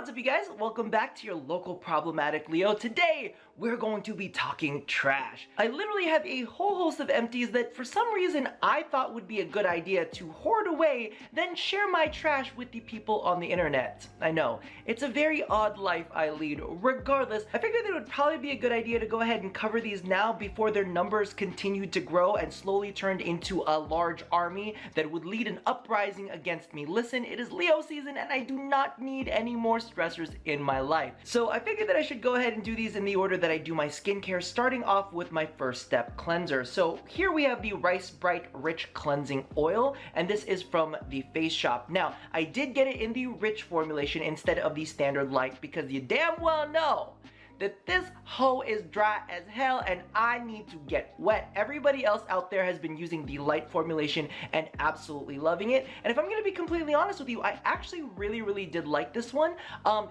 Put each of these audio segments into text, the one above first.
What's up, you guys? Welcome back to your local problematic Leo. Today, we're going to be talking trash. I literally have a whole host of empties that for some reason I thought would be a good idea to hoard away, then share my trash with the people on the internet. I know, it's a very odd life I lead. Regardless, I figured that it would probably be a good idea to go ahead and cover these now before their numbers continued to grow and slowly turned into a large army that would lead an uprising against me. Listen, it is Leo season and I do not need any more stressors in my life. So I figured that I should go ahead and do these in the order that I do my skincare, starting off with my first step cleanser. So here we have the Rice Bright Rich Cleansing Oil, and this is from the Face Shop. Now, I did get it in the rich formulation instead of the standard light because you damn well know that this hoe is dry as hell and I need to get wet. Everybody else out there has been using the light formulation and absolutely loving it. And if I'm gonna be completely honest with you, I actually really did like this one.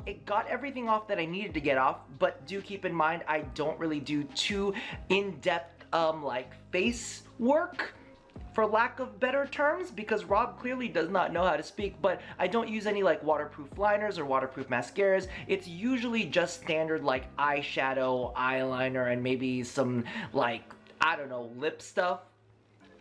It got everything off that I needed to get off, but do keep in mind, I don't really do too in-depth like face work, for lack of better terms, because Rob clearly does not know how to speak, but I don't use any like waterproof liners or waterproof mascaras. It's usually just standard like eyeshadow, eyeliner, and maybe some like, I don't know, lip stuff,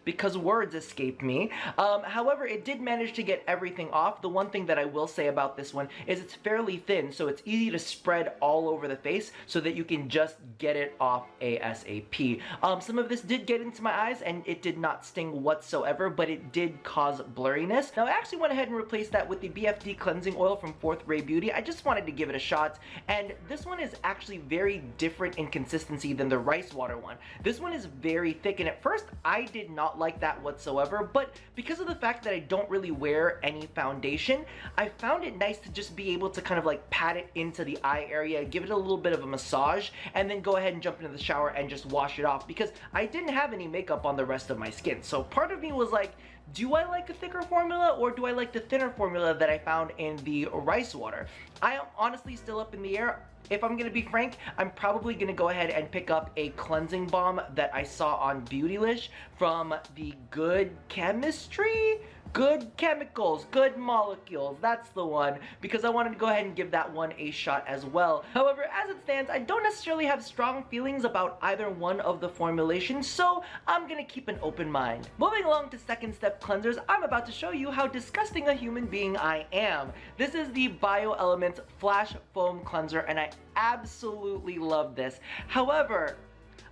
because words escaped me. However, it did manage to get everything off. The one thing that I will say about this one is it's fairly thin, so it's easy to spread all over the face so that you can just get it off ASAP. Some of this did get into my eyes and it did not sting whatsoever, but it did cause blurriness. Now, I actually went ahead and replaced that with the BFD Cleansing Oil from Fourth Ray Beauty. I just wanted to give it a shot, and this one is actually very different in consistency than the rice water one. This one is very thick, and at first, I did not like that whatsoever, but because of the fact that I don't really wear any foundation, I found it nice to just be able to kind of like pat it into the eye area, give it a little bit of a massage, and then go ahead and jump into the shower and just wash it off, because I didn't have any makeup on the rest of my skin. So part of me was like, do I like a thicker formula or do I like the thinner formula that I found in the rice water? I am honestly still up in the air. If I'm gonna be frank, I'm probably gonna go ahead and pick up a cleansing balm that I saw on Beautylish from the Good Chemistry? Good Chemicals, Good Molecules, that's the one, because I wanted to go ahead and give that one a shot as well. However, as it stands, I don't necessarily have strong feelings about either one of the formulations, so I'm gonna keep an open mind. Moving along to second step cleansers, I'm about to show you how disgusting a human being I am. This is the Bioelements Flash Foam Cleanser, and I absolutely love this. However,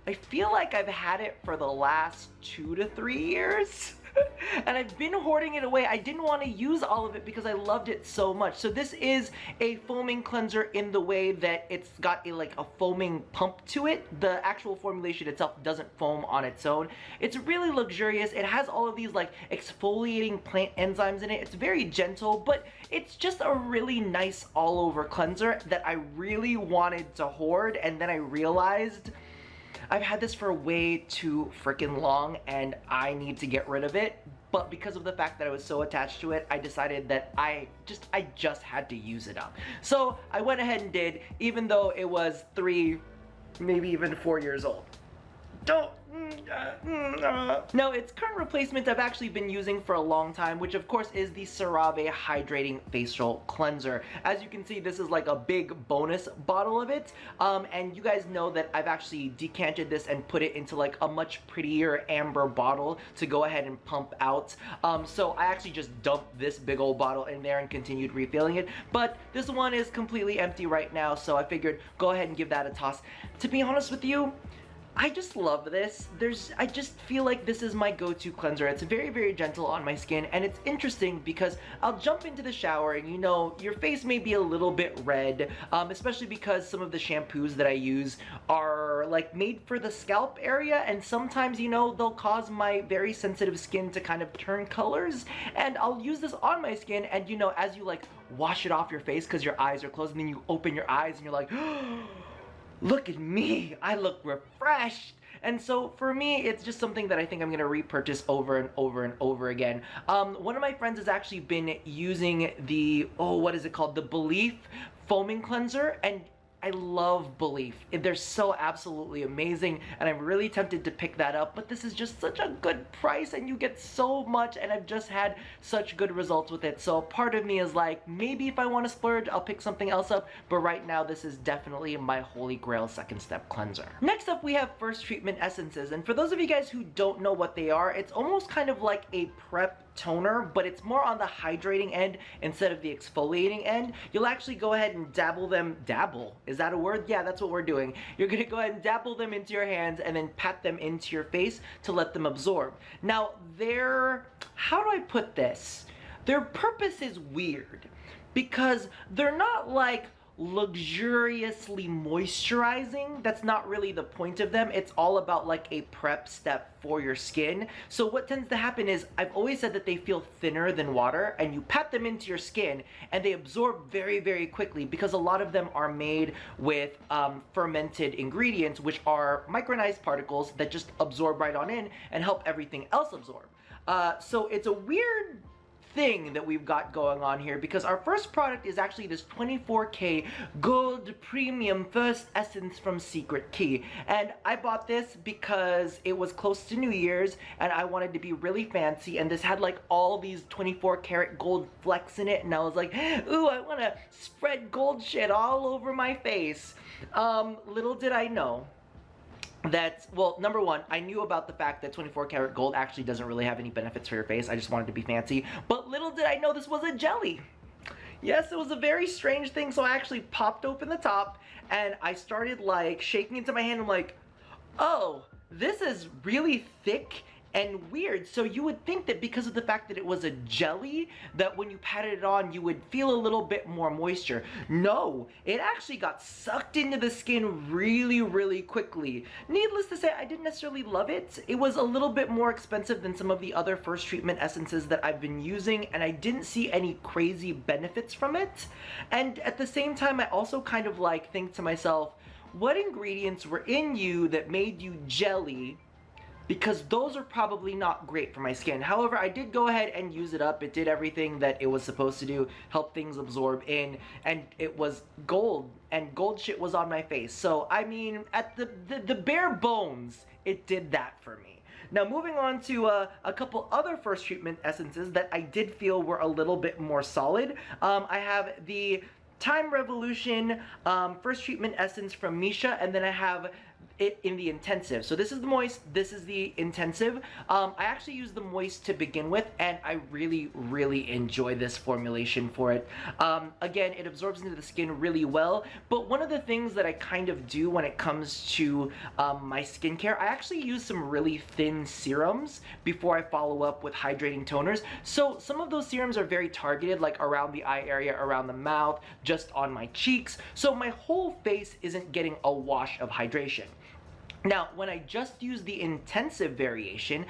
I feel like I've had it for the last 2 to 3 years. And I've been hoarding it away. I didn't want to use all of it because I loved it so much. So this is a foaming cleanser in the way that it's got a foaming pump to it. The actual formulation itself doesn't foam on its own. It's really luxurious. It has all of these like exfoliating plant enzymes in it. It's very gentle, but it's just a really nice all-over cleanser that I really wanted to hoard, and then I realized I've had this for way too freaking long and I need to get rid of it. But because of the fact that I was so attached to it, I decided that I just had to use it up. So I went ahead and did, even though it was 3, maybe even 4 years old. Now, its current replacement I've actually been using for a long time, which of course is the CeraVe Hydrating Facial Cleanser. As you can see, this is like a big bonus bottle of it, and you guys know that I've actually decanted this and put it into like a much prettier amber bottle to go ahead and pump out. So I actually just dumped this big old bottle in there and continued refilling it, but this one is completely empty right now, so I figured go ahead and give that a toss. To be honest with you, I just love this. I just feel like this is my go-to cleanser. It's very gentle on my skin, and it's interesting because I'll jump into the shower and you know, your face may be a little bit red, especially because some of the shampoos that I use are like made for the scalp area, and sometimes, you know, they'll cause my very sensitive skin to kind of turn colors, and I'll use this on my skin, and you know, as you like wash it off your face because your eyes are closed, and then you open your eyes and you're like, look at me, I look refreshed. And so for me, it's just something that I think I'm gonna repurchase over and over again. One of my friends has actually been using the, what is it called? The Belief foaming cleanser, and I love Belief. They're so absolutely amazing, and I'm really tempted to pick that up, but this is just such a good price, and you get so much, and I've just had such good results with it. So part of me is like, maybe if I want to splurge, I'll pick something else up, but right now this is definitely my holy grail second step cleanser. Next up, we have First Treatment Essences, and for those of you guys who don't know what they are, it's almost kind of like a prep toner, but it's more on the hydrating end instead of the exfoliating end. You'll actually go ahead and dabble, is that a word? Yeah, that's what we're doing. You're gonna go ahead and dabble them into your hands and then pat them into your face to let them absorb. Now, how do I put this? Their purpose is weird because they're not like luxuriously moisturizing. That's not really the point of them. It's all about like a prep step for your skin. So what tends to happen is, I've always said that they feel thinner than water, and you pat them into your skin and they absorb very, very quickly because a lot of them are made with fermented ingredients, which are micronized particles that just absorb right on in and help everything else absorb. So it's a weird thing that we've got going on here, because our first product is actually this 24K Gold Premium First Essence from Secret Key. And I bought this because it was close to New Year's and I wanted to be really fancy, and this had like all these 24 karat gold flecks in it, and I was like, ooh, I want to spread gold shit all over my face. Little did I know that, well, number one, I knew about the fact that 24 karat gold actually doesn't really have any benefits for your face. I just wanted to be fancy. But little did I know this was a jelly. Yes, it was a very strange thing. So I actually popped open the top and I started like shaking into my hand. I'm like, oh, this is really thick and weird. So you would think that because of the fact that it was a jelly, that when you patted it on, you would feel a little bit more moisture. No, it actually got sucked into the skin really, really quickly. Needless to say, I didn't necessarily love it. It was a little bit more expensive than some of the other first treatment essences that I've been using, and I didn't see any crazy benefits from it. And at the same time, I also kind of like think to myself, what ingredients were in you that made you jelly? Because those are probably not great for my skin. However, I did go ahead and use it up. It did everything that it was supposed to do, help things absorb in, and it was gold, and gold shit was on my face. So, I mean, at the bare bones, it did that for me. Now, moving on to a couple other first treatment essences that I did feel were a little bit more solid. I have the Time Revolution first treatment essence from Missha, and then I have it in the intensive. So this is the moist, this is the intensive. I actually used the moist to begin with, and I really, really enjoy this formulation for it. Again, it absorbs into the skin really well, but one of the things that I kind of do when it comes to my skincare, I actually use some really thin serums before I follow up with hydrating toners. So some of those serums are very targeted, like around the eye area, around the mouth, just on my cheeks, so my whole face isn't getting a wash of hydration. Now, when I just used the intensive variation,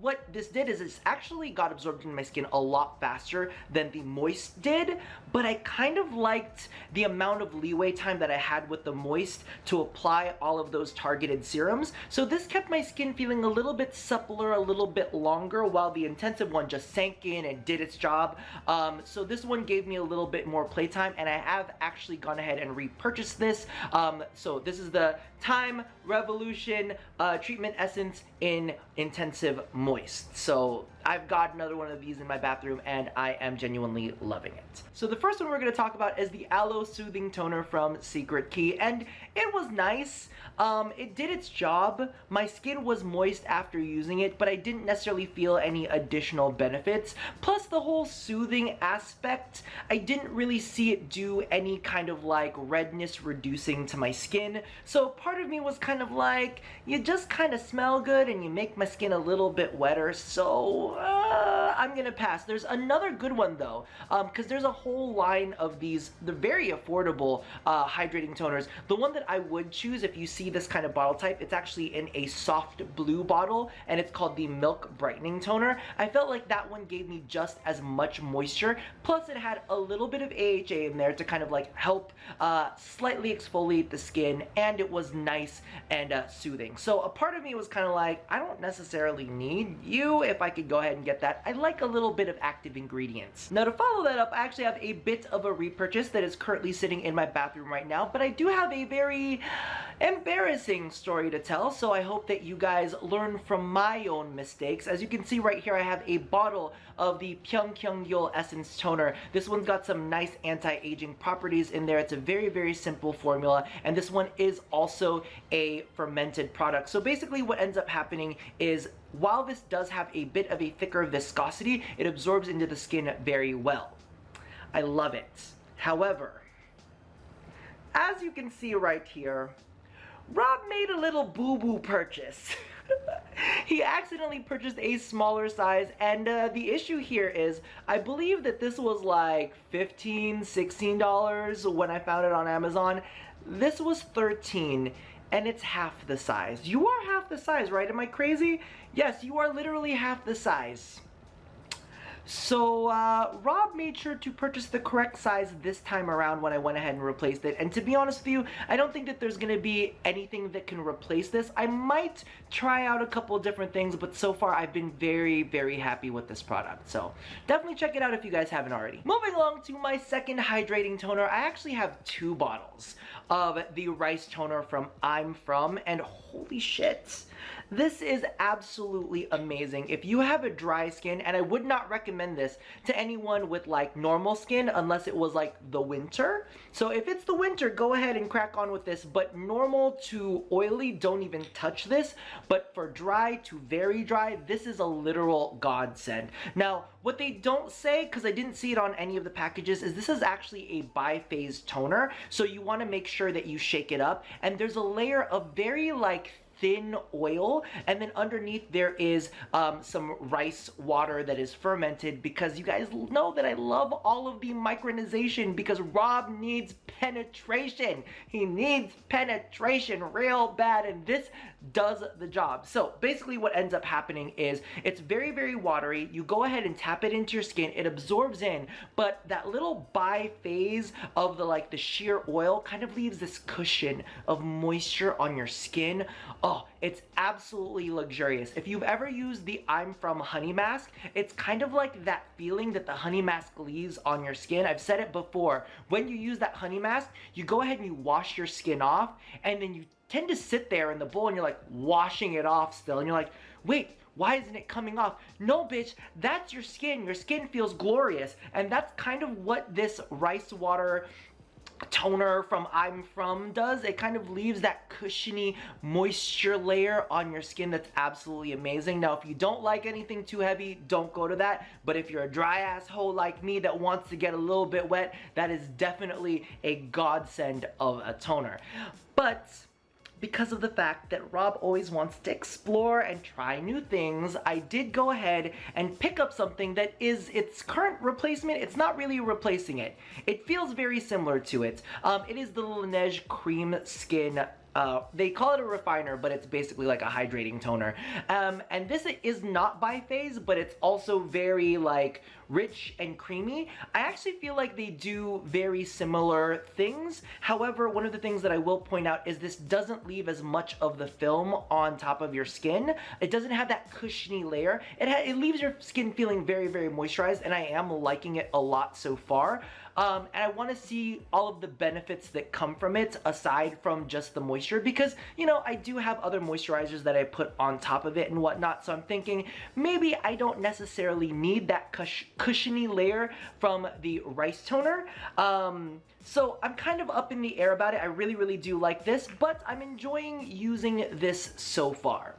what this did is it's actually got absorbed into my skin a lot faster than the moist did, but I kind of liked the amount of leeway time that I had with the moist to apply all of those targeted serums. So this kept my skin feeling a little bit suppler, a little bit longer, while the intensive one just sank in and did its job. So this one gave me a little bit more playtime, and I have actually gone ahead and repurchased this. So this is the Time Revolution treatment essence in intensive moist. So I've got another one of these in my bathroom and I am genuinely loving it. So the first one we're going to talk about is the Aloe Soothing Toner from Secret Key, and it was nice. It did its job. My skin was moist after using it, but I didn't necessarily feel any additional benefits. Plus the whole soothing aspect, I didn't really see it do any kind of like redness reducing to my skin. So part of me was kind of like, you just kind of smell good and you make my skin a little bit wetter, so I'm gonna pass. There's another good one though, because there's a whole line of these, the very affordable hydrating toners. The one that I would choose if you see this kind of bottle type, it's actually in a soft blue bottle, and it's called the Milk Brightening Toner. I felt like that one gave me just as much moisture, plus it had a little bit of AHA in there to kind of like help slightly exfoliate the skin, and it was nice and soothing. So a part of me was kind of like, I don't necessarily need you. If I could go ahead and get that, I like like a little bit of active ingredients. Now to follow that up, I actually have a bit of a repurchase that is currently sitting in my bathroom right now, but I do have a very embarrassing story to tell, so I hope that you guys learn from my own mistakes. As you can see right here, I have a bottle of the Pyunkang Essence Toner. This one's got some nice anti-aging properties in there. It's a very, very simple formula, and this one is also a fermented product. So basically what ends up happening is, while this does have a bit of a thicker viscosity, it absorbs into the skin very well. I love it. However, as you can see right here, Rob made a little boo-boo purchase. He accidentally purchased a smaller size, and the issue here is, I believe that this was like $15, $16 when I found it on Amazon. This was $13, and it's half the size. You are half the size, right? Am I crazy? Yes, you are literally half the size. So Rob made sure to purchase the correct size this time around when I went ahead and replaced it. And to be honest with you, I don't think that there's going to be anything that can replace this. I might try out a couple different things, but so far I've been very, very happy with this product. So definitely check it out if you guys haven't already. Moving along to my second hydrating toner, I actually have 2 bottles of the rice toner from I'm From, and holy shit, this is absolutely amazing. If you have a dry skin, and I would not recommend this to anyone with like normal skin unless it was like the winter. So if it's the winter, go ahead and crack on with this, but normal to oily, don't even touch this. But for dry to very dry, this is a literal godsend. Now, what they don't say, because I didn't see it on any of the packages, is this is actually a biphase toner. So you want to make sure that you shake it up, and there's a layer of very like thin oil, and then underneath there is some rice water that is fermented, because you guys know that I love all of the micronization, because Rob needs penetration. He needs penetration real bad, and this does the job. So basically what ends up happening is it's very, very watery. You go ahead and tap it into your skin, it absorbs in, but that little biphase of the sheer oil kind of leaves this cushion of moisture on your skin. Oh, it's absolutely luxurious. If you've ever used the I'm From honey mask, it's kind of like that feeling that the honey mask leaves on your skin. I've said it before. When you use that honey mask, you go ahead and you wash your skin off, and then you tend to sit there in the bowl and you're like washing it off still, and you're like, wait, why isn't it coming off? No, bitch, that's your skin. Your skin feels glorious, and that's kind of what this rice water toner from I'm From does. It kind of leaves that cushiony moisture layer on your skin that's absolutely amazing. Now, if you don't like anything too heavy, don't go to that. But if you're a dry asshole like me that wants to get a little bit wet, that is definitely a godsend of a toner. But because of the fact that Rob always wants to explore and try new things, I did go ahead and pick up something that is its current replacement. It's not really replacing it. It feels very similar to it. It is the Laneige Cream Skin. They call it a refiner, but it's basically like a hydrating toner. And this is not biphase, but it's also very like rich and creamy. I actually feel like they do very similar things. However, one of the things that I will point out is this doesn't leave as much of the film on top of your skin. It doesn't have that cushiony layer. It leaves your skin feeling very, very moisturized, and I am liking it a lot so far. And I want to see all of the benefits that come from it aside from just the moisture, because, you know, I do have other moisturizers that I put on top of it and whatnot, so I'm thinking maybe I don't necessarily need that cushiony layer from the rice toner. So I'm kind of up in the air about it. I really, really do like this, but I'm enjoying using this so far.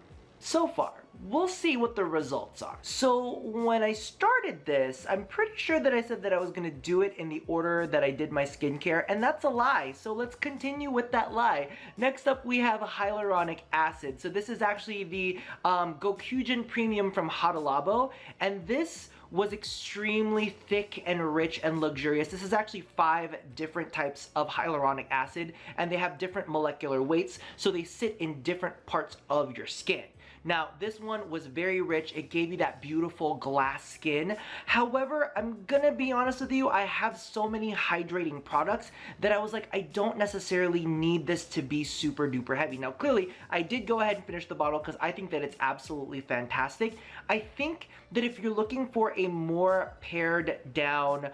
We'll see what the results are. So when I started this, I'm pretty sure that I said that I was gonna do it in the order that I did my skincare, and that's a lie. So let's continue with that lie. Next up, we have hyaluronic acid. So this is actually the Gokujun Premium from Hadalabo, and this was extremely thick and rich and luxurious. This is actually 5 different types of hyaluronic acid, and they have different molecular weights, so they sit in different parts of your skin. Now, this one was very rich. It gave you that beautiful glass skin. However, I'm gonna be honest with you, I have so many hydrating products that I was like, I don't necessarily need this to be super duper heavy. Now, clearly, I did go ahead and finish the bottle because I think that it's absolutely fantastic. I think that if you're looking for a more pared down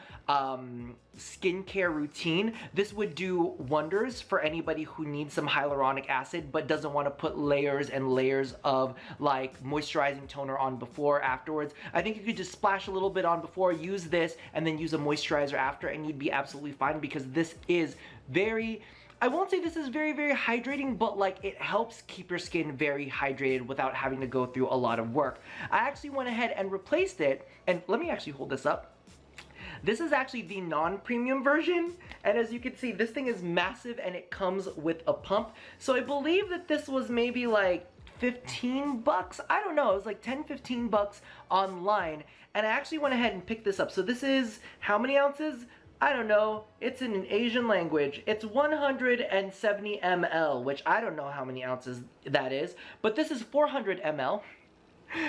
skincare routine, this would do wonders for anybody who needs some hyaluronic acid but doesn't want to put layers and layers of like moisturizing toner on before, afterwards. I think you could just splash a little bit on before, use this, and then use a moisturizer after, and you'd be absolutely fine, because this is very, I won't say this is very, very hydrating, but like it helps keep your skin very hydrated without having to go through a lot of work. I actually went ahead and replaced it, and let me actually hold this up. This is actually the non-premium version, and as you can see, this thing is massive and it comes with a pump. So I believe that this was maybe like 15 bucks. I don't know, it was like 10, 15 bucks online, and I actually went ahead and picked this up. So this is how many ounces? I don't know, it's in an Asian language. It's 170 ml, which I don't know how many ounces that is, but this is 400 ml.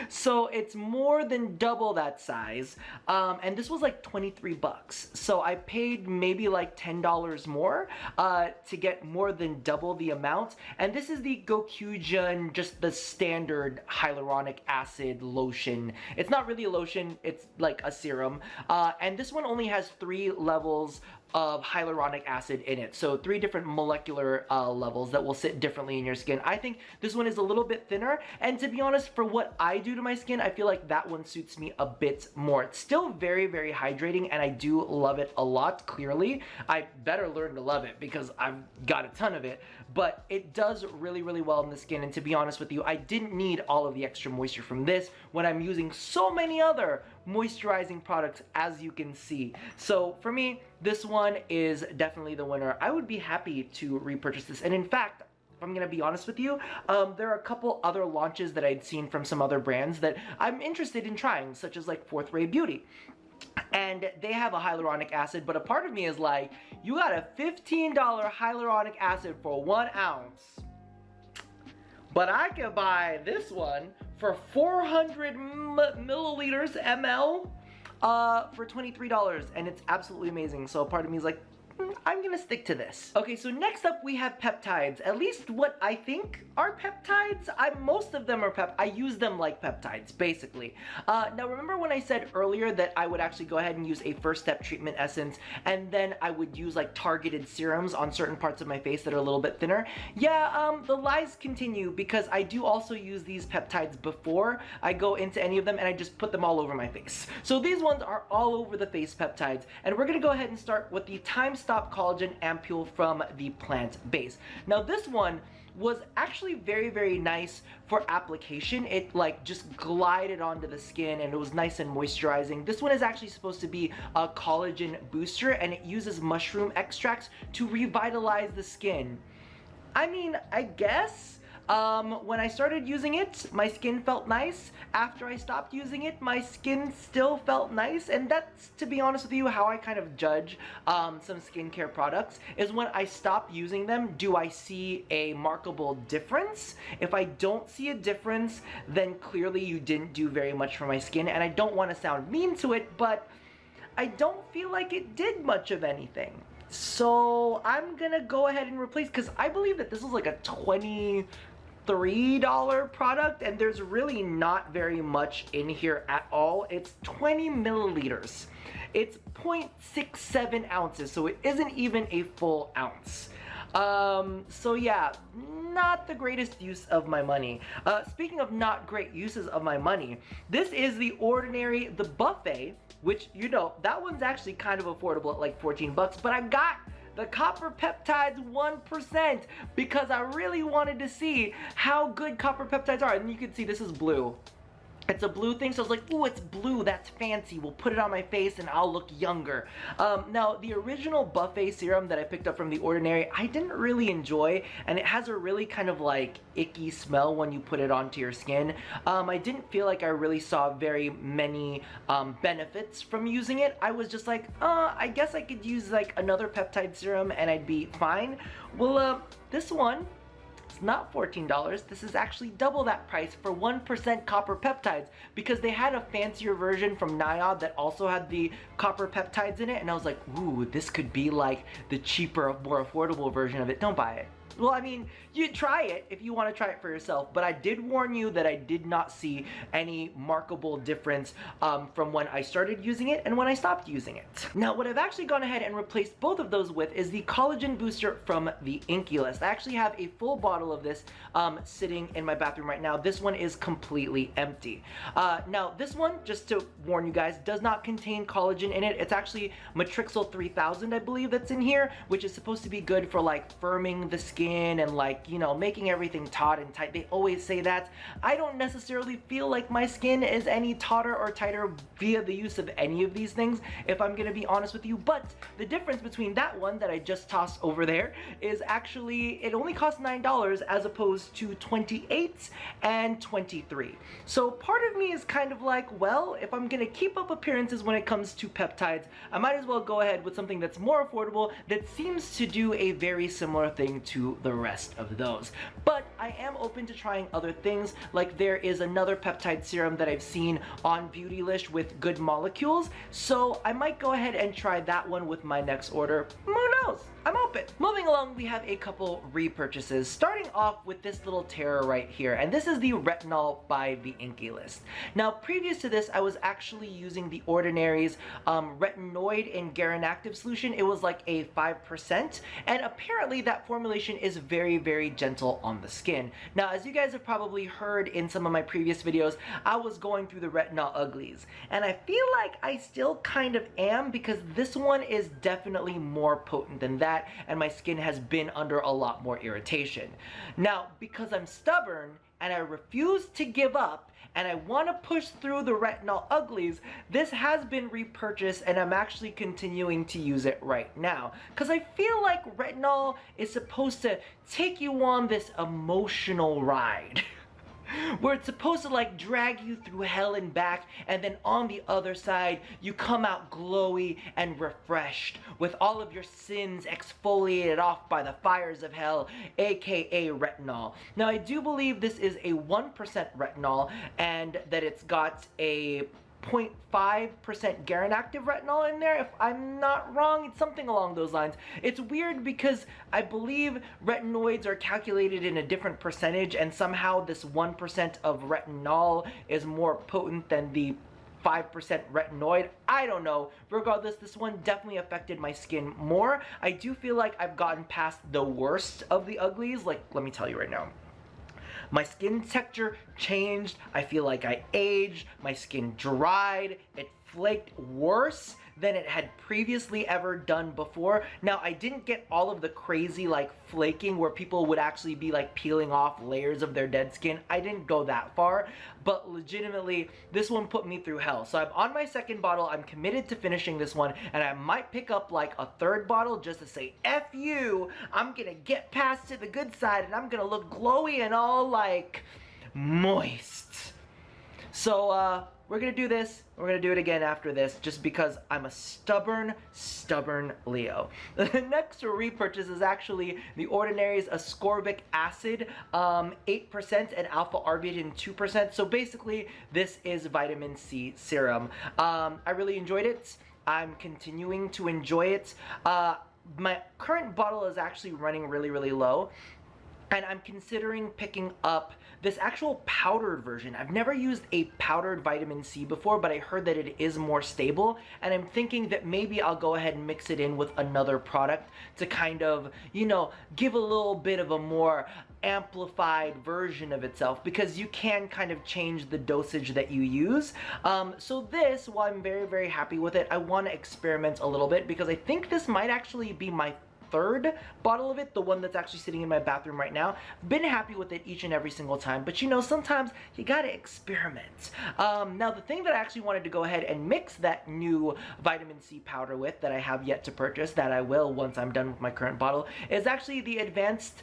So it's more than double that size, and this was like 23 bucks. So I paid maybe like $10 more to get more than double the amount. And this is the Gokujun, just the standard hyaluronic acid lotion. It's not really a lotion, it's like a serum. And this one only has 3 levels of hyaluronic acid in it. So 3 different molecular levels that will sit differently in your skin. I think this one is a little bit thinner, and to be honest, for what I do to my skin, I feel like that one suits me a bit more. It's still very, very hydrating, and I do love it a lot, clearly. I better learn to love it because I've got a ton of it, but it does really, really well in the skin, and to be honest with you, I didn't need all of the extra moisture from this when I'm using so many other moisturizing products, as you can see. So for me, this one is definitely the winner. I would be happy to repurchase this, and in fact, if I'm gonna be honest with you, there are a couple other launches that I'd seen from some other brands that I'm interested in trying, such as like Fourth Ray Beauty. And they have a hyaluronic acid, but a part of me is like, you got a $15 hyaluronic acid for 1 ounce, but I could buy this one for 400 milliliters ml for $23, and it's absolutely amazing. So a part of me is like, I'm gonna stick to this. Okay, so next up we have peptides. At least what I think are peptides. Most of them are I use them like peptides, basically. Now remember when I said earlier that I would actually go ahead and use a first step treatment essence, and then I would use like targeted serums on certain parts of my face that are a little bit thinner? Yeah, the lies continue, because I do also use these peptides before I go into any of them, and I just put them all over my face. So these ones are all over the face peptides, and we're gonna go ahead and start with the Time Stop Collagen Ampoule from the plant base. Now this one was actually very, very nice for application. It like just glided onto the skin, and it was nice and moisturizing. This one is actually supposed to be a collagen booster, and it uses mushroom extracts to revitalize the skin. I mean, I guess when I started using it, my skin felt nice. After I stopped using it, my skin still felt nice, and that's, to be honest with you, how I kind of judge some skincare products, is when I stop using them, do I see a markable difference? If I don't see a difference, then clearly you didn't do very much for my skin, and I don't want to sound mean to it, but I don't feel like it did much of anything. So I'm gonna go ahead and replace, because I believe that this is like a $23 product, and there's really not very much in here at all. It's 20 milliliters. It's 0.67 ounces, so it isn't even a full ounce. So yeah, not the greatest use of my money. Speaking of not great uses of my money, this is the buffet, which, you know, that one's actually kind of affordable at like 14 bucks, but I got the Copper Peptides 1% because I really wanted to see how good copper peptides are. And you can see this is blue. It's a blue thing, so I was like, ooh, it's blue, that's fancy. We'll put it on my face and I'll look younger. Now, the original buffet serum that I picked up from The Ordinary, I didn't really enjoy, and it has a really kind of like icky smell when you put it onto your skin. I didn't feel like I really saw very many benefits from using it. I was just like, I guess I could use like another peptide serum and I'd be fine. Well, this one, it's it's not $14. This is actually double that price for 1% copper peptides, because they had a fancier version from Niod that also had the copper peptides in it, and I was like, ooh, this could be like the cheaper, more affordable version of it. Don't buy it. Well, I mean, you try it if you want to try it for yourself, but I did warn you that I did not see any markable difference from when I started using it and when I stopped using it. Now, what I've actually gone ahead and replaced both of those with is the collagen booster from the Inkey list. I actually have a full bottle of this sitting in my bathroom right now. This one is completely empty. Now, this one, just to warn you guys, does not contain collagen in it. It's actually Matrixyl 3000, I believe, that's in here, which is supposed to be good for like firming the skin and like, you know, making everything taut and tight. They always say that. I don't necessarily feel like my skin is any tauter or tighter via the use of any of these things, if I'm gonna be honest with you. But the difference between that one that I just tossed over there is actually, it only costs $9 as opposed to $28 and $23. So part of me is kind of like, well, if I'm gonna keep up appearances when it comes to peptides, I might as well go ahead with something that's more affordable that seems to do a very similar thing to the rest of those. But I am open to trying other things, like there is another peptide serum that I've seen on Beautylish with good molecules, so I might go ahead and try that one with my next order. Who knows? I'm open. Moving along, we have a couple repurchases, starting off with this little terror right here, and this is the Retinol by the Inkey list. Now, previous to this, I was actually using the Ordinary's retinoid in Garin Active solution. It was like a 5%, and apparently that formulation is very, very gentle on the skin. Now, as you guys have probably heard in some of my previous videos, I was going through the retinol uglies, and I feel like I still kind of am, because this one is definitely more potent than that, and my skin has been under a lot more irritation. Now, because I'm stubborn and I refuse to give up and I want to push through the retinol uglies, this has been repurchased and I'm actually continuing to use it right now, because I feel like retinol is supposed to take you on this emotional ride where it's supposed to like drag you through hell and back, and then on the other side you come out glowy and refreshed with all of your sins exfoliated off by the fires of hell, aka retinol. Now, I do believe this is a 1% retinol and that it's got a 0.5% Garin Active retinol in there, if I'm not wrong. It's something along those lines. It's weird because I believe retinoids are calculated in a different percentage, and somehow this 1% of retinol is more potent than the 5% retinoid. I don't know. Regardless, this one definitely affected my skin more. I do feel like I've gotten past the worst of the uglies. Like, let me tell you right now, my skin texture changed. I feel like I aged. My skin dried. It flaked worse than it had previously ever done before. Now, I didn't get all of the crazy like flaking where people would actually be like peeling off layers of their dead skin. I didn't go that far, but legitimately this one put me through hell. So I'm on my second bottle. I'm committed to finishing this one, and I might pick up like a third bottle just to say F you. I'm gonna get past to the good side and I'm gonna look glowy and all like moist. So we're gonna do this. We're gonna do it again after this, just because I'm a stubborn Leo. The next repurchase is actually the Ordinary's Ascorbic acid, 8%, and alpha arbutin 2%. So basically, this is vitamin C serum. I really enjoyed it. I'm continuing to enjoy it. My current bottle is actually running really low, and I'm considering picking up this actual powdered version. I've never used a powdered vitamin C before, but I heard that it is more stable, and I'm thinking that maybe I'll go ahead and mix it in with another product to kind of, you know, give a little bit of a more amplified version of itself, because you can kind of change the dosage that you use. So this, while I'm very happy with it, I want to experiment a little bit, because I think this might actually be my third bottle of it, the one that's actually sitting in my bathroom right now. Been happy with it each and every single time, but you know, sometimes you gotta experiment. Now, the thing that I actually wanted to go ahead and mix that new vitamin C powder with, that I have yet to purchase, that I will once I'm done with my current bottle, is actually the advanced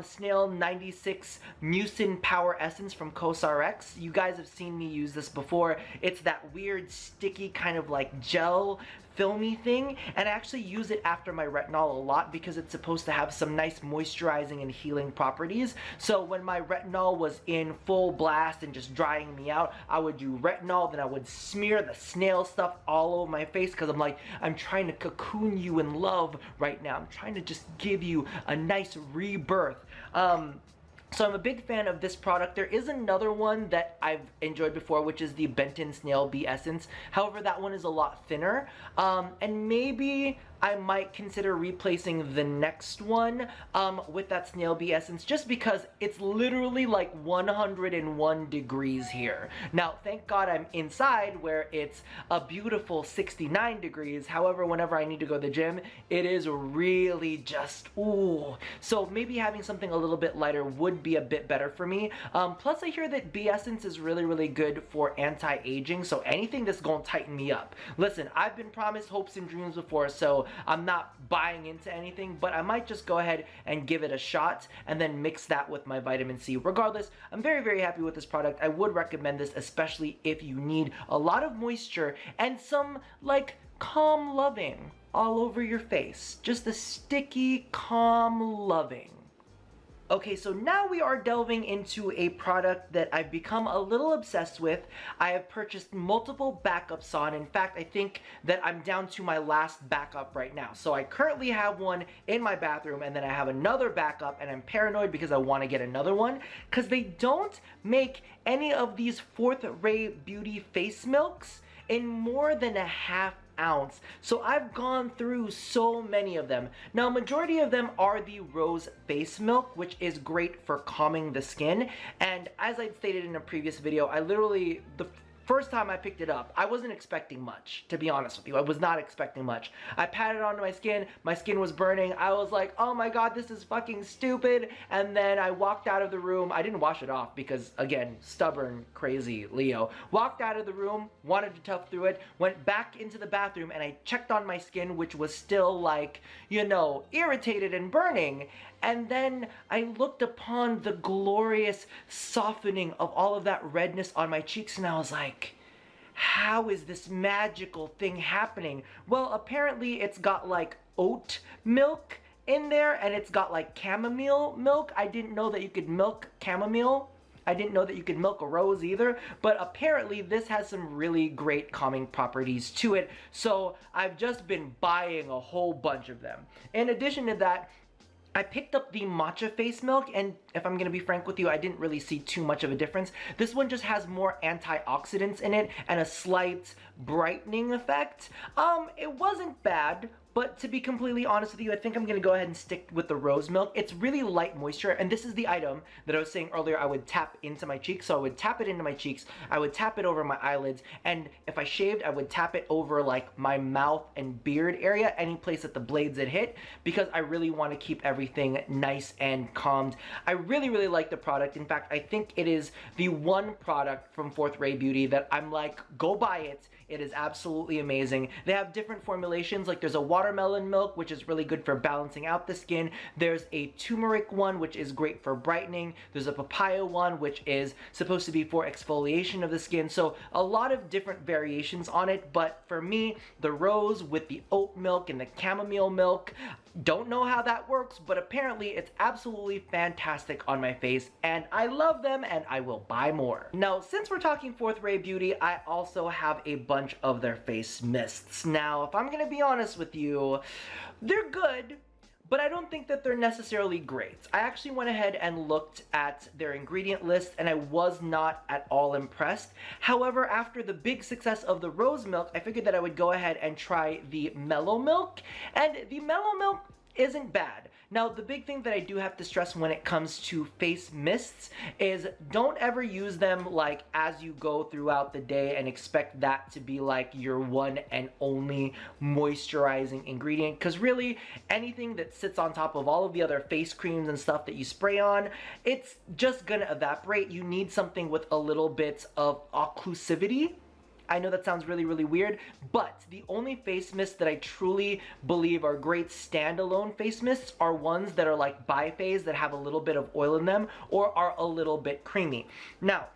Snail 96 Mucin Power Essence from COSRX. You guys have seen me use this before. It's that weird sticky kind of like gel filmy thing, and I actually use it after my retinol a lot because it's supposed to have some nice moisturizing and healing properties. So when my retinol was in full blast and just drying me out, I would do retinol, then I would smear the Snail stuff all over my face because I'm like, I'm trying to cocoon you in love right now. I'm trying to just give you a nice rebirth. So I'm a big fan of this product. There is another one that I've enjoyed before, which is the Benton Snail Bee Essence. However, that one is a lot thinner. And maybe I might consider replacing the next one with that Snail Bee Essence, just because it's literally like 101 degrees here. Now, thank God I'm inside where it's a beautiful 69 degrees. However, whenever I need to go to the gym, it is really just, ooh. So maybe having something a little bit lighter would be a bit better for me. Plus, I hear that Bee Essence is really, really good for anti-aging, so anything that's gonna tighten me up. Listen, I've been promised hopes and dreams before, so I'm not buying into anything, but I might just go ahead and give it a shot and then mix that with my vitamin C. Regardless, I'm very, very happy with this product. I would recommend this, especially if you need a lot of moisture and some, like, calm loving all over your face. Just a sticky, calm loving. Okay, so now we are delving into a product that I've become a little obsessed with. I have purchased multiple backups on. In fact, I think that I'm down to my last backup right now. So I currently have one in my bathroom, and then I have another backup, and I'm paranoid because I want to get another one because they don't make any of these Fourth Ray Beauty face milks in more than a half ounce. So I've gone through so many of them. Now, majority of them are the rose face milk, which is great for calming the skin. And as I stated in a previous video, I literally, the first time I picked it up, I wasn't expecting much, to be honest with you. I was not expecting much. I patted it onto my skin was burning. I was like, oh my god, this is fucking stupid. And then I walked out of the room. I didn't wash it off because, again, stubborn, crazy Leo. Walked out of the room, wanted to tough through it, went back into the bathroom, and I checked on my skin, which was still like, you know, irritated and burning. And then I looked upon the glorious softening of all of that redness on my cheeks, and I was like, how is this magical thing happening? Well, apparently it's got like oat milk in there, and it's got like chamomile milk. I didn't know that you could milk chamomile. I didn't know that you could milk a rose either, but apparently this has some really great calming properties to it. So I've just been buying a whole bunch of them. In addition to that, I picked up the Matcha face milk, and if I'm gonna be frank with you, I didn't really see too much of a difference. This one just has more antioxidants in it and a slight brightening effect. It wasn't bad, but to be completely honest with you, I think I'm gonna go ahead and stick with the rose milk. It's really light moisture, and this is the item that I was saying earlier I would tap into my cheeks. So I would tap it into my cheeks, I would tap it over my eyelids, and if I shaved, I would tap it over like my mouth and beard area, any place that the blades had hit, because I really want to keep everything nice and calmed. I really, really like the product. In fact, I think it is the one product from Fourth Ray Beauty that I'm like, go buy it. It is absolutely amazing. They have different formulations, like there's a watermelon milk, which is really good for balancing out the skin. There's a turmeric one, which is great for brightening. There's a papaya one, which is supposed to be for exfoliation of the skin. So a lot of different variations on it, but for me, the rose with the oat milk and the chamomile milk, don't know how that works, but apparently it's absolutely fantastic on my face, and I love them, and I will buy more. Now, since we're talking Fourth Ray Beauty, I also have a bunch of their face mists. Now, if I'm gonna be honest with you, they're good, but I don't think that they're necessarily great. I actually went ahead and looked at their ingredient list, and I was not at all impressed. However, after the big success of the rose milk, I figured that I would go ahead and try the Mellow milk, and the Mellow milk isn't bad. Now, the big thing that I do have to stress when it comes to face mists is don't ever use them like as you go throughout the day and expect that to be like your one and only moisturizing ingredient, because really anything that sits on top of all of the other face creams and stuff that you spray on, it's just gonna evaporate. You need something with a little bit of occlusivity. I know that sounds really, really weird, but the only face mists that I truly believe are great standalone face mists are ones that are like biphase, that have a little bit of oil in them or are a little bit creamy. Now,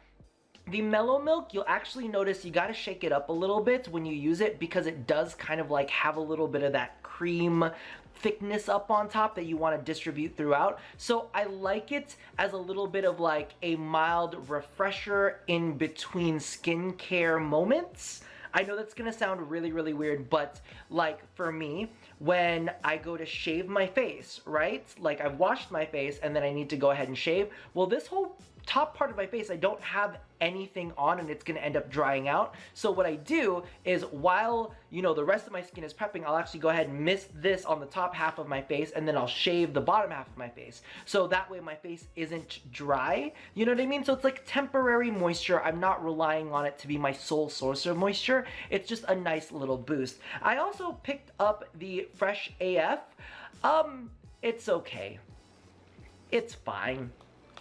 The Mellow Milk, you'll actually notice you gotta shake it up a little bit when you use it because it does kind of like have a little bit of that cream thickness up on top that you want to distribute throughout. So I like it as a little bit of like a mild refresher in between skincare moments. I know that's gonna sound really, really weird, but like for me, when I go to shave my face, right? Like I've washed my face and then I need to go ahead and shave. Well, this whole top part of my face, I don't have anything on and it's gonna end up drying out. So what I do is while, you know, the rest of my skin is prepping, I'll actually go ahead and mist this on the top half of my face and then I'll shave the bottom half of my face. So that way my face isn't dry, you know what I mean? So it's like temporary moisture. I'm not relying on it to be my sole source of moisture. It's just a nice little boost. I also picked up the Fresh AF. It's okay. It's fine.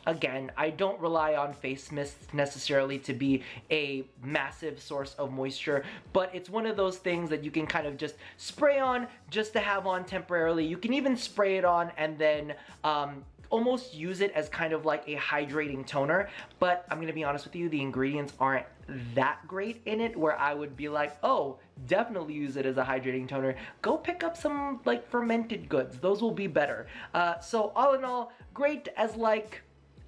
Again, I don't rely on face mists necessarily to be a massive source of moisture, but it's one of those things that you can kind of just spray on just to have on temporarily. You can even spray it on and then almost use it as kind of like a hydrating toner, but I'm gonna be honest with you, the ingredients aren't that great in it where I would be like, oh, definitely use it as a hydrating toner. Go pick up some like fermented goods. Those will be better. So all in all, great as like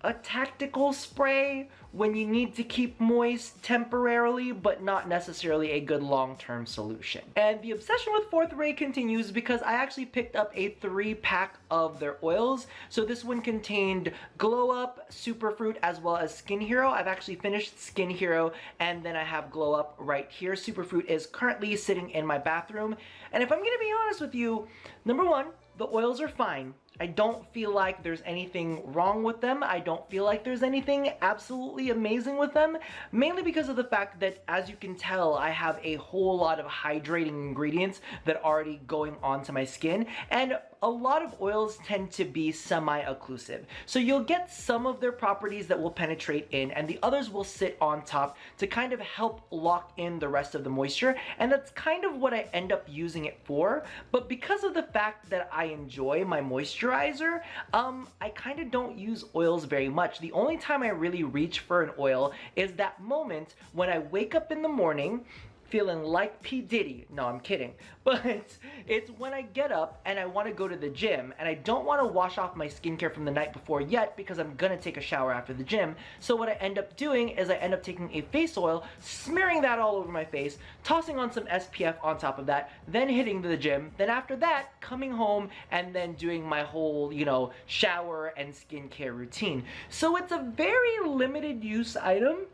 a tactical spray when you need to keep moist temporarily, but not necessarily a good long-term solution. And the obsession with Fourth Ray continues because I actually picked up a 3-pack of their oils. So this one contained Glow Up, Superfruit, as well as Skin Hero. I've actually finished Skin Hero, and then I have Glow Up right here. Superfruit is currently sitting in my bathroom. And if I'm gonna be honest with you, number one, the oils are fine. I don't feel like there's anything wrong with them. I don't feel like there's anything absolutely amazing with them, mainly because of the fact that, as you can tell, I have a whole lot of hydrating ingredients that are already going onto my skin, and a lot of oils tend to be semi-occlusive. So you'll get some of their properties that will penetrate in, and the others will sit on top to kind of help lock in the rest of the moisture, and that's kind of what I end up using it for. But because of the fact that I enjoy my moisturizer, I kind of don't use oils very much. The only time I really reach for an oil is that moment when I wake up in the morning feeling like P. Diddy. No, I'm kidding. But it's when I get up and I want to go to the gym and I don't want to wash off my skincare from the night before yet because I'm gonna take a shower after the gym. So what I end up doing is I end up taking a face oil, smearing that all over my face, tossing on some SPF on top of that, then hitting the gym. Then after that, coming home and then doing my whole, you know, shower and skincare routine. So it's a very limited use item.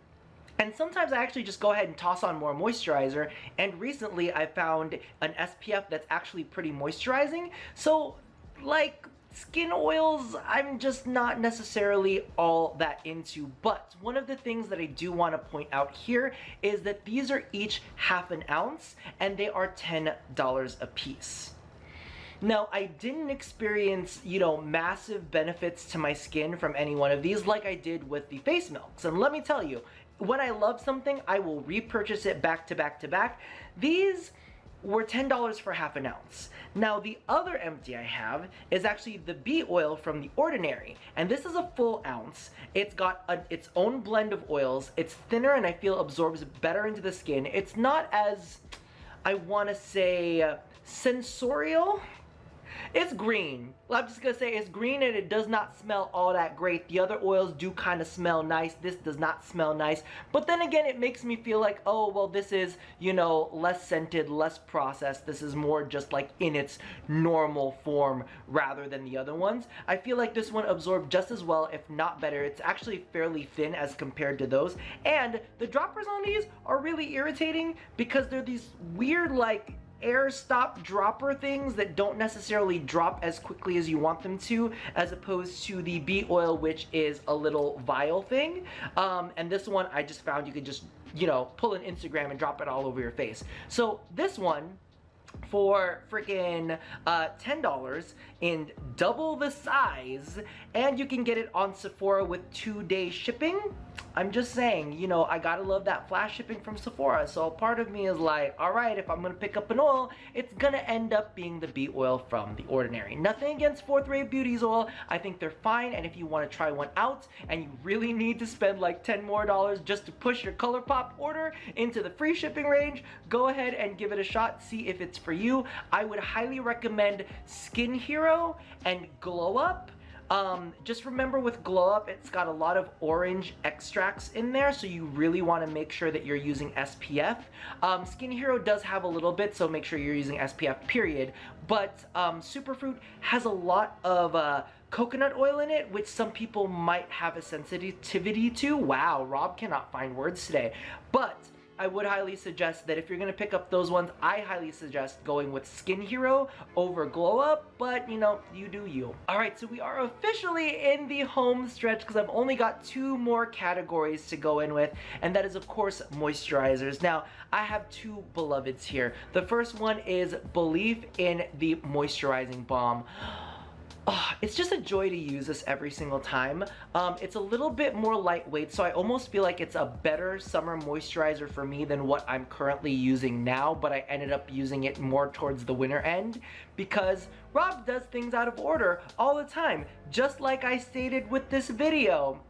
And sometimes I actually just go ahead and toss on more moisturizer, and recently I found an SPF that's actually pretty moisturizing. So like skin oils, I'm just not necessarily all that into. But one of the things that I do want to point out here is that these are each half an ounce and they are $10 a piece. Now, I didn't experience, you know, massive benefits to my skin from any one of these like I did with the face milks. And let me tell you, when I love something, I will repurchase it back to back to back. These were $10 for half an ounce. Now, the other empty I have is actually the bee oil from The Ordinary, and this is a full ounce. It's got its own blend of oils. It's thinner and I feel absorbs better into the skin. It's not as, I want to say, sensorial. It's green. I'm just gonna say it's green and it does not smell all that great. The other oils do kind of smell nice. This does not smell nice. But then again, it makes me feel like, oh, well, this is, you know, less scented, less processed. This is more just like in its normal form rather than the other ones. I feel like this one absorbed just as well, if not better. It's actually fairly thin as compared to those. And the droppers on these are really irritating because they're these weird, like, air stop dropper things that don't necessarily drop as quickly as you want them to, as opposed to the bee oil, which is a little vial thing. And this one I just found you could just, you know, pull an Instagram and drop it all over your face. So this one, for freaking $10 in double the size, and you can get it on Sephora with 2-day shipping. I'm just saying, you know, I gotta love that flash shipping from Sephora, so part of me is like, alright, if I'm gonna pick up an oil, it's gonna end up being the bee oil from The Ordinary. Nothing against Fourth Ray Beauty's oil, I think they're fine, and if you want to try one out, and you really need to spend like $10 more just to push your ColourPop order into the free shipping range, go ahead and give it a shot, see if it's for you. I would highly recommend Skin Hero and Glow Up. Just remember with Glow Up, it's got a lot of orange extracts in there, so you really want to make sure that you're using SPF. Skin Hero does have a little bit, so make sure you're using SPF period, but Superfruit has a lot of coconut oil in it, which some people might have a sensitivity to. Wow, Rob cannot find words today. But I would highly suggest that if you're gonna pick up those ones, I highly suggest going with Skin Hero over Glow Up, but you know, you do you. Alright, so we are officially in the home stretch because I've only got 2 more categories to go in with, and that is of course moisturizers. Now, I have 2 beloveds here. The first one is Belief in the Moisturizing Balm. Oh, it's just a joy to use this every single time. It's a little bit more lightweight, so I almost feel like it's a better summer moisturizer for me than what I'm currently using now, but I ended up using it more towards the winter end because Rob does things out of order all the time, just like I stated with this video.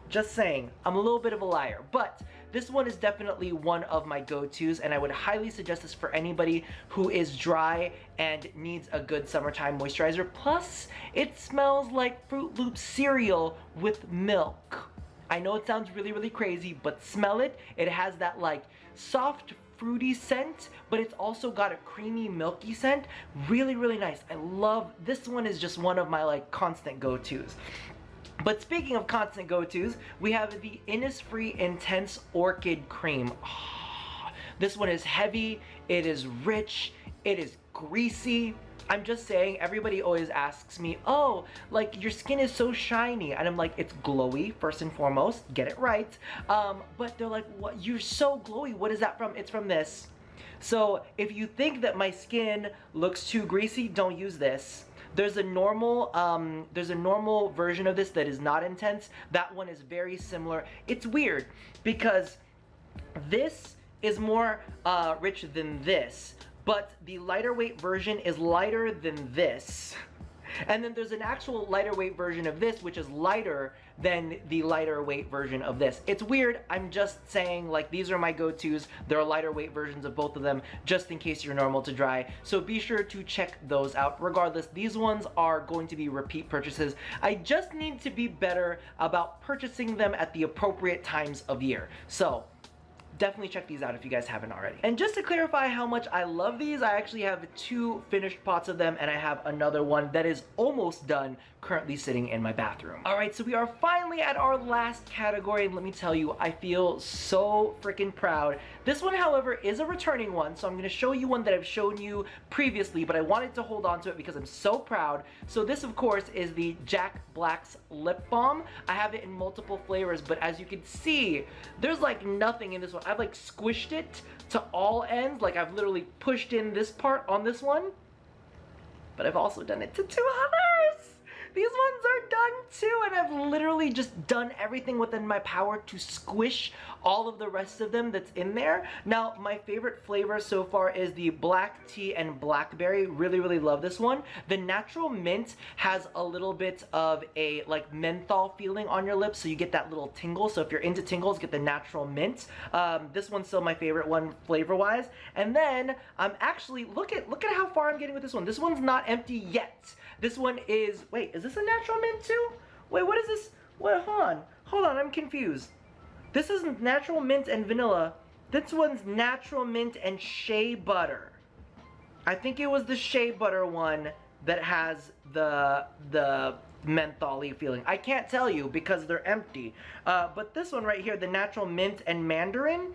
Just saying, I'm a little bit of a liar, but this one is definitely one of my go-tos, and I would highly suggest this for anybody who is dry and needs a good summertime moisturizer. Plus, it smells like Fruit Loops cereal with milk. I know it sounds really, really crazy, but smell it. It has that like soft, fruity scent, but it's also got a creamy, milky scent. Really, really nice. I love, this one is just one of my like constant go-tos. But speaking of constant go-tos, we have the Innisfree Intense Orchid Cream. Oh, this one is heavy, it is rich, it is greasy. I'm just saying, everybody always asks me, oh, like your skin is so shiny, and I'm like, it's glowy, first and foremost, get it right. But they're like, what? You're so glowy, what is that from? It's from this. So if you think that my skin looks too greasy, don't use this. There's a normal version of this that is not intense. That one is very similar. It's weird because this is more rich than this, but the lighter weight version is lighter than this. And then there's an actual lighter weight version of this, which is lighter than the lighter weight version of this. It's weird. I'm just saying, like, these are my go-tos. There are lighter weight versions of both of them, just in case you're normal to dry. So be sure to check those out. Regardless, these ones are going to be repeat purchases. I just need to be better about purchasing them at the appropriate times of year. So definitely check these out if you guys haven't already. And just to clarify how much I love these, I actually have 2 finished pots of them, and I have another one that is almost done, currently sitting in my bathroom. Alright, so we are finally at our last category, and let me tell you, I feel so freaking proud. This one, however, is a returning one, so I'm going to show you one that I've shown you previously, but I wanted to hold on to it because I'm so proud. So this, of course, is the Jack Black's Lip Balm. I have it in multiple flavors, but as you can see, there's like nothing in this one. I've like squished it to all ends, like I've literally pushed in this part on this one, but I've also done it to 2 others. These ones are done too, and I've literally just done everything within my power to squish all of the rest of them that's in there. Now, my favorite flavor so far is the black tea and blackberry. Really, really love this one. The natural mint has a little bit of a like menthol feeling on your lips, so you get that little tingle. So if you're into tingles, get the natural mint. This one's still my favorite one flavor-wise. And then I'm actually, look at how far I'm getting with this one. This one's not empty yet. This one is, wait, is this a natural mint too? Wait, what is this? Wait, hold on, I'm confused. This isn't natural mint and vanilla. This one's natural mint and shea butter. I think it was the shea butter one that has the menthol-y feeling. I can't tell you because they're empty. But this one right here, the natural mint and mandarin,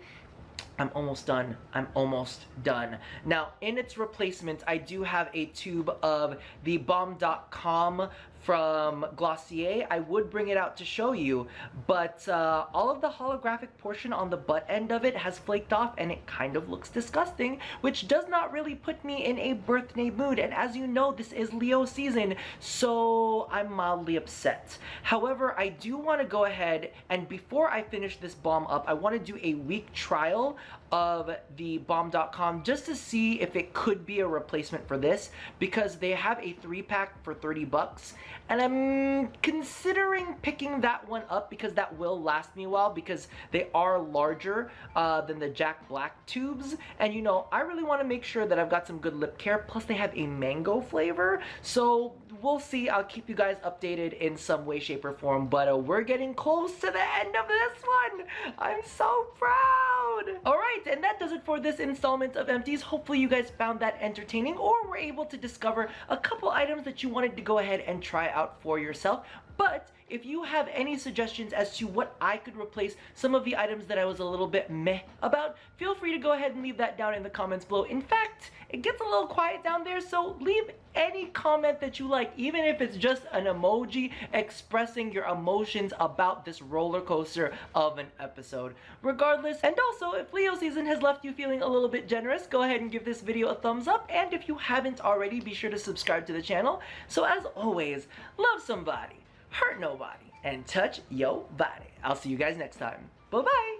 I'm almost done. I'm almost done. Now, in its replacement, I do have a tube of the Balm.com from Glossier. I would bring it out to show you, but all of the holographic portion on the butt end of it has flaked off and it kind of looks disgusting, which does not really put me in a birthday mood. And as you know, this is Leo season, so I'm mildly upset. However, I do want to go ahead and before I finish this balm up, I want to do a week trial of the Balm.com just to see if it could be a replacement for this, because they have a 3-pack for 30 bucks and I'm considering picking that one up because that will last me a while, because they are larger than the Jack Black tubes, and you know, I really want to make sure that I've got some good lip care, plus they have a mango flavor, so we'll see. I'll keep you guys updated in some way, shape, or form, but we're getting close to the end of this one. I'm so proud. All right, and that does it for this installment of Empties. Hopefully you guys found that entertaining or were able to discover a couple items that you wanted to go ahead and try out for yourself. But if you have any suggestions as to what I could replace some of the items that I was a little bit meh about, feel free to go ahead and leave that down in the comments below. In fact, it gets a little quiet down there, so leave any comment that you like, even if it's just an emoji expressing your emotions about this roller coaster of an episode. Regardless, and also, if Leo season has left you feeling a little bit generous, go ahead and give this video a thumbs up, and if you haven't already, be sure to subscribe to the channel. So as always, love somebody, hurt nobody, and touch your body. I'll see you guys next time. Bye-bye.